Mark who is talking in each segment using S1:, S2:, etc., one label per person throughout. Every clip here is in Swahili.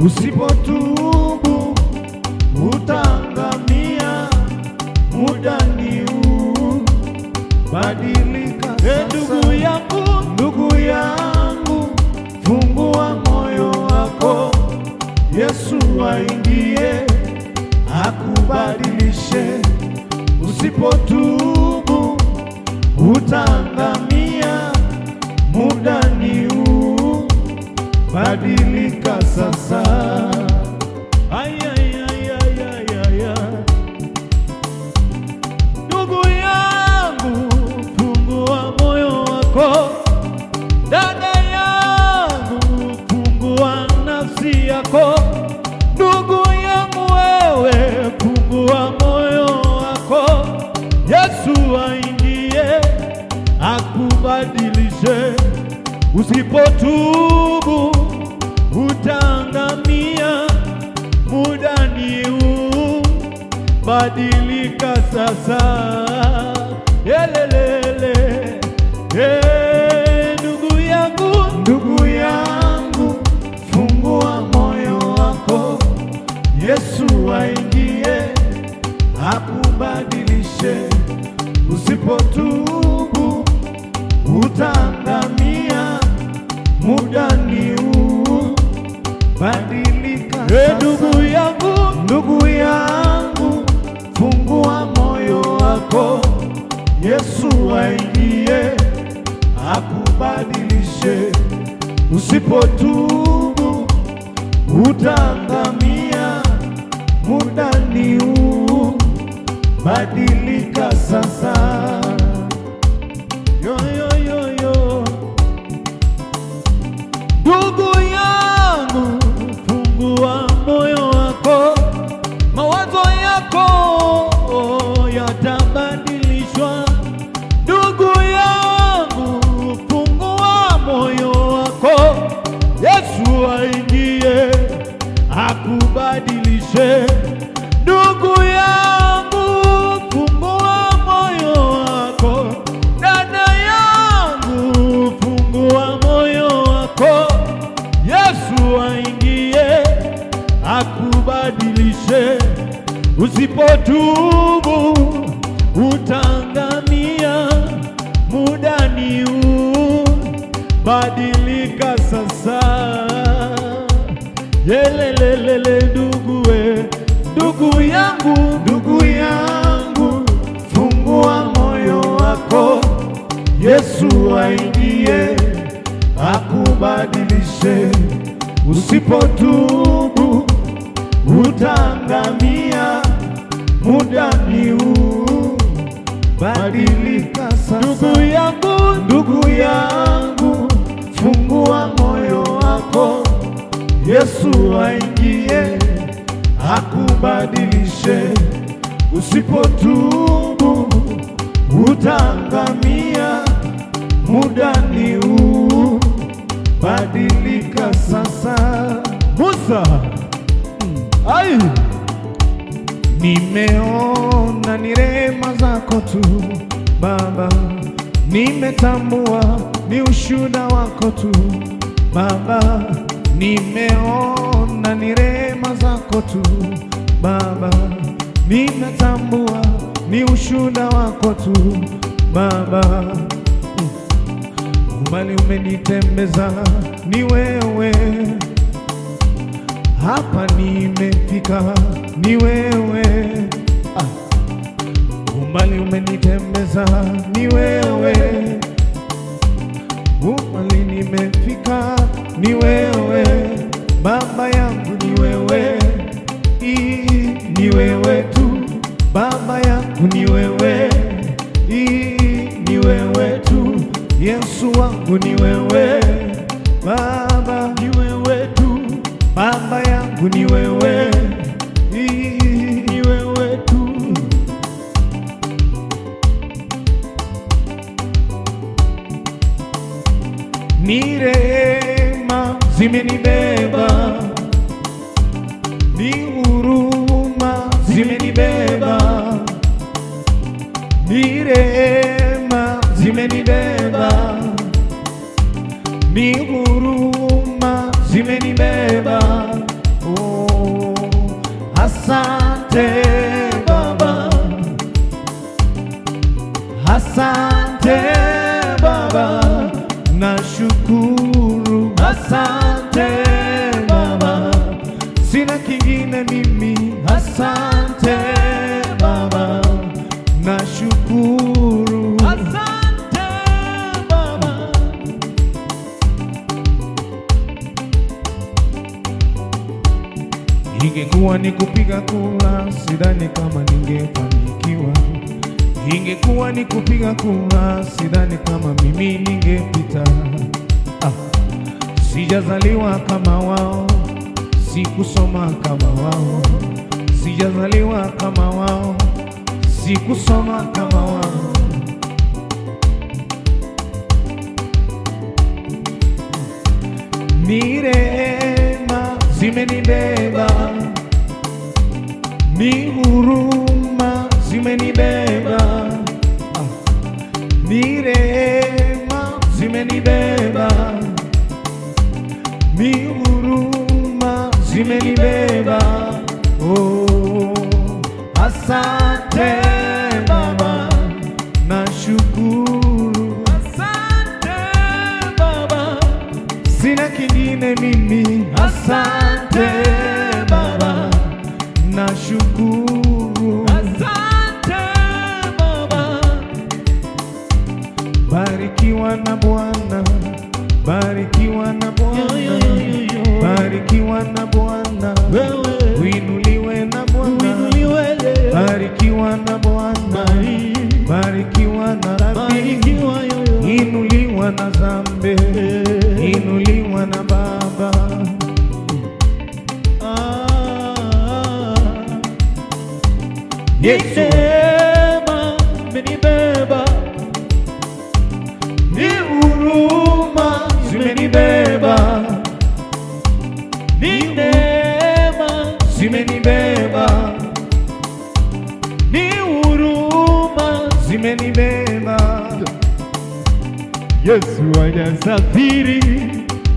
S1: usipotubu utaangamia. Muda ni huu, badilika sasa. Ndugu yangu, fungua moyo wako, Yesu aingie akubadilishe. Usipotubu utaangamia. Muda ni huu, badilika sasa. Ndugu yangu, fungua moyo wako. Dada yangu, fungua nafsi yako. Ndugu yangu wewe, fungua moyo wako, Yesu aingie akubadilishe. Usipotubu utaangamia. Muda ni huu, badilika sasa. Yelelele, ndugu yangu, fungua moyo wako, Yesu aingie akubadilishe. Usipotubu utaangamia. Muda ni huu, badilika sasa. Ndugu yangu, fungua moyo wako, Yesu aingie akubadilishe. Usipotubu utaangamia. Muda ni huu, badilika sasa. Ndugu yangu, fungua moyo wako, mawazo yako yatabadilishwa. Ndugu yangu, fungua moyo wako, Yesu aingie akubadilishe. Ndugu yangu, fungua moyo wako. Dada yangu, fungua moyo wako, Yesu aingie akubadilishe. Usipotubu utaangamia. Muda ni huu, badilika sasa. Yelelelele, ndugu yangu, fungua moyo wako, Yesu aingie akubadilishe. Usipotubu utaangamia. Muda ni huu, badilika sasa. Ndugu yangu, fungua moyo wako, Yesu aingie akubadilishe. Usipotubu utaangamia. Muda ni huu, badilika sasa. Musa, nimeona ni rehema zako tu Baba, nimetambua ni ushuhuda wako tu Baba, nimeona ni rehema zako tu Baba, nimetambua ni ushuhuda wako tu Baba. Umbali umenitembeza ni wewe, hapa nimefika ni wewe. Umbali umenitembeza ni wewe, umbali nimefika ni wewe. Baba yangu ni wewe, ni wewe tu. Baba yangu ni wewe, ni wewe tu. Yesu wangu ni wewe, Baba ni wewe tu. Baba yangu ni wewe, ni wewe tu. Ni rehema zimenibeba, ni huruma zimenibeba, ni rehema zimenibeba, ni huruma zimenibeba. asante Baba, asante Baba, nashukuru, asante Baba, sina kingine mimi, asante Baba, nashukuru, asante Baba. Ingekuwa ni kupiga kura, sidhani kama ningefanikiwa. Ingekuwa ni kupiga kura, sidhani kama mimi ningepita. Sijazaliwa kama wao, sikusoma kama wao. Sijazaliwa kama wao, sikusoma kama wao. Ni rehema zimenibeba, ni huruma zimenibeba, ni rehema zimenibeba, ni huruma zimenibeba. Oh, asante Baba, nashukuru, asante Baba, sina kingine mimi, asante Baba, nashukuru, asante Baba. Barikiwa na Bwana, barikiwa na Bwana, barikiwa na Bwana, uinuliwe na Bwana, barikiwa na Bwana, barikiwa na Rabi, inuliwa na Zambe, inuliwa na Baba. Yesu neema imenibeba, ni huruma zimenibeba, ni neema zimenibeba, ni huruma zimenibeba. Yesu hajasafiri,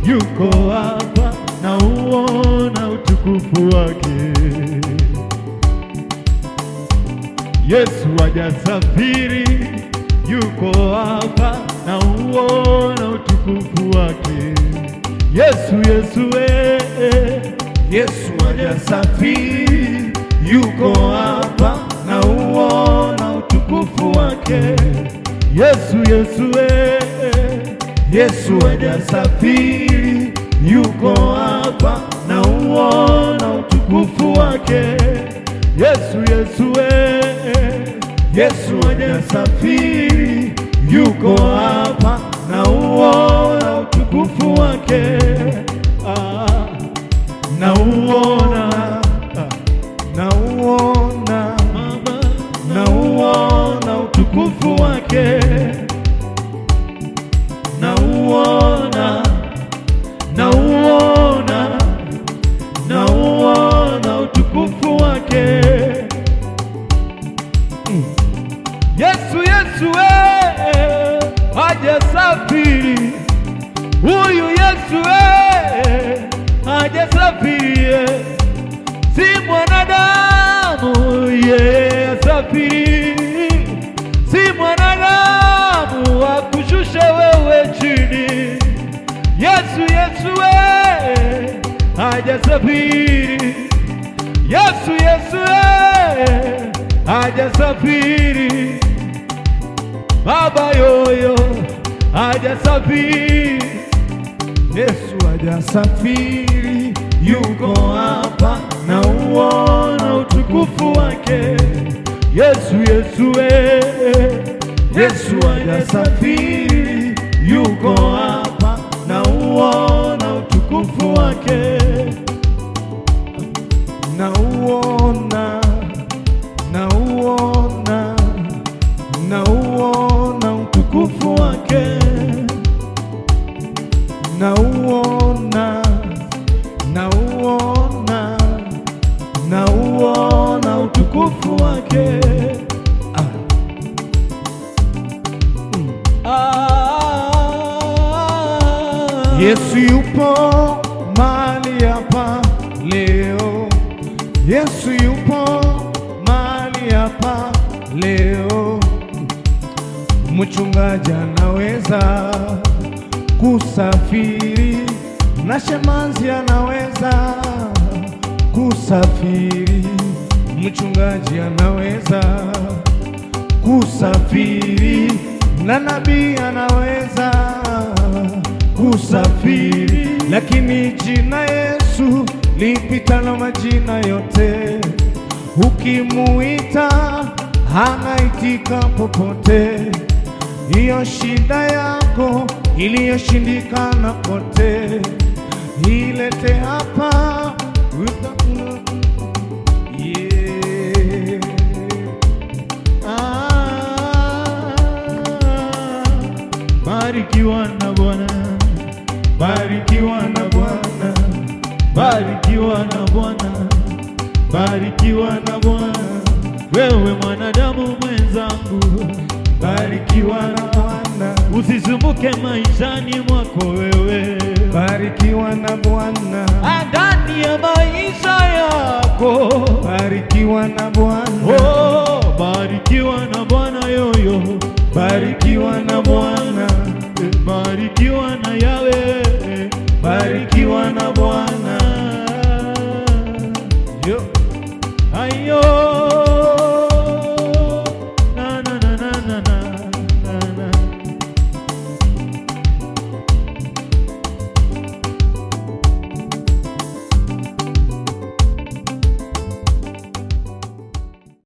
S1: yuko hapa, na uona utukufu wake. Yesu hajasafiri, yuko hapa, na uona utukufu wake. Yesu, Yesu, Yesu hajasafiri, yuko hapa, na uona utukufu wake. Yesu, Yesu, Yesu hajasafiri, yuko hapa, na uona utukufu wake. Yesu, Yesu, Yesu hajasafiri, yuko hapa, na uona utukufu wake. Na uona, na uona, na uona utukufu wake. Na uona, na uona, na uona utukufu wake. Yesu, Yesu, hajasafiri, huyu Yesu hajasafiri, si mwanadamu yeye asafiri, si mwanadamu akushushe wewe chini. Yesu, Yesu hajasafiri, Yesu, Yesu hajasafiri, Baba yoyo hajasafiri. Yesu hajasafiri, yuko hapa, na uona utukufu wake. Yesu, Yesu, Yesu hajasafiri, yuko hapa, na uona utukufu wake. Na uona, na uona, na uona utukufu wake. Na uona, na uona, na uona utukufu wake. Yesu yupo mahali hapa leo, Yesu yupo leo. Mchungaji anaweza kusafiri na Shemazi anaweza kusafiri. Mchungaji anaweza kusafiri na nabii anaweza kusafiri, lakini jina Yesu lipitalo majina yote. Ukimuita anaitika popote. Hiyo shida yako iliyoshindikana kote, ilete hapa yeah.
S2: Barikiwa na Bwana, barikiwa na Bwana, barikiwa na Bwana, barikiwa na Bwana. Wewe mwanadamu mwenzangu, barikiwa na Bwana. Usisumbuke maishani mwako wewe, barikiwa na Bwana. Ndani ya maisha yako, barikiwa na Bwana. Oh, barikiwa na Bwana yoyo, barikiwa na Bwana. Barikiwa na Yawe, barikiwa na Bwana. Yo.